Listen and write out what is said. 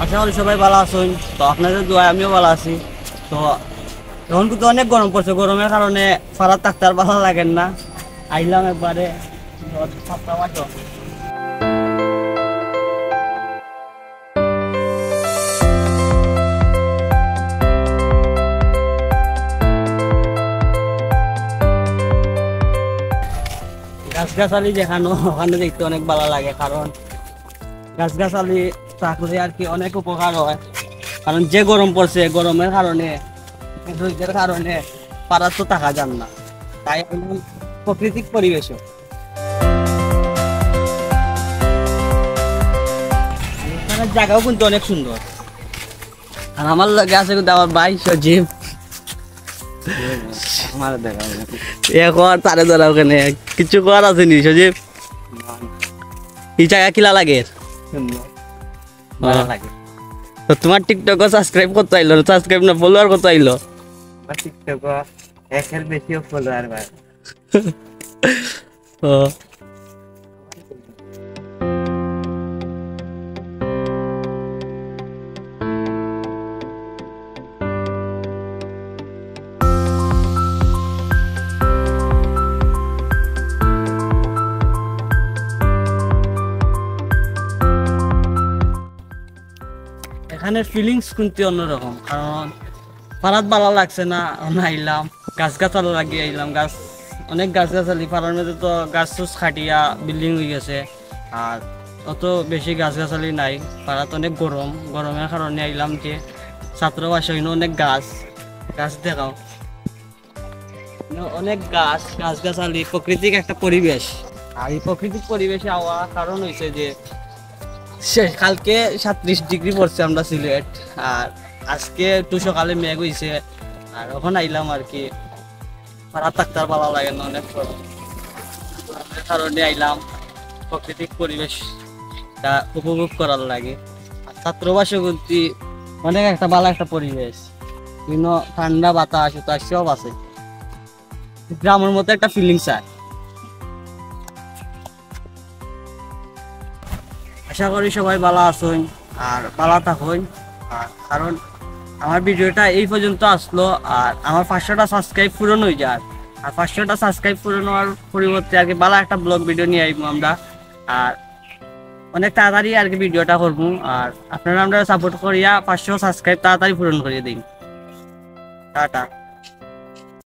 আশা করি সবাই ভালো আছেন। তো আপনাদের দোয়ায় আমিও ভালো আছি। তো এখন কিন্তু অনেক গরম পড়ছে, গরমের কারণে ফারাত থাকতে আর ভালো লাগেন না। আইলাম একবারে সাতটা বাজো। গাছগাছালি দেখানো ওখানে দেখতে অনেক ভালো লাগে, কারণ গাছগাছালি থাকলে আর কি অনেক উপকার হয়। কারণ যে গরম পড়ছে, গরমের কারণে রোদের কারণে পাড়া তো থাকা যান না, তাই প্রাকৃতিক পরিবেশ। এখানের জায়গাও কিন্তু অনেক সুন্দর। আর আমার লাগে আছে কিন্তু আমার ভাই সজীব, এখন তারে ধরা ওখানে কিছু করার আছে নি সজীব? এই জায়গা কিলা লাগে? ভালো লাগে। তো তোমার টিকটক সাবস্ক্রাইব করতে আইলো, সাবস্ক্রাইব না ফলোয়ার কত আইলো? টিকটক একের বেশিও ফলোয়ার ভাই। ও এখানের ফিলিংস কিন্তু অন্যরকম, কারণ পাড়াত ভালো লাগছে না, আইলাম গাছগাছালি লাগিয়ে আইলাম। গাছ অনেক গাছগাছালি পাড়ার মধ্যে তো গাছ টুস খাটিয়া বিল্ডিং হয়ে গেছে, আর অত বেশি গাছগাছালি নাই। পাড়াত অনেক গরম, গরমের কারণে আইলাম যে ছাত্রবাসে অনেক গাছ গাছ দেখাও, অনেক গাছ গাছগাছালি প্রাকৃতিক একটা পরিবেশ। আর এই প্রাকৃতিক পরিবেশে আওয়ার কারণ হয়েছে যে কালকে 37 ডিগ্রি পড়ছে আমরা সিলেট, আর আজকে একটু সকালে মেঘ হয়েছে। আর ওখান আইলাম আর কি, পাড়া থাকতে আর ভালো লাগে না, অনেক কারণে আইলাম প্রাকৃতিক পরিবেশটা উপভোগ করার লাগে। আর ছাত্রবাসে কিন্তু অনেক একটা ভালো একটা পরিবেশ, বিভিন্ন ঠান্ডা বাতাস উতাস সব আছে, গ্রামের মতো একটা ফিলিংস আছে। আশা করি সবাই ভালো আছেন আর ভালো থাকুন। আর কারণ আমার ভিডিওটা এই পর্যন্ত আসলো, আর আমার 500টা সাবস্ক্রাইব পূরণ হয়ে যায়। আর 500টা সাবস্ক্রাইব পূরণ হওয়ার পরিবর্তে আর কি ভালো একটা ব্লগ ভিডিও নিয়ে আইবো আমরা, আর অনেক তাড়াতাড়ি আর কি ভিডিওটা করবো। আর আপনারা আমরা সাপোর্ট করিয়া 500 সাবস্ক্রাইব তাড়াতাড়ি পূরণ করিয়ে দিন। টাটা।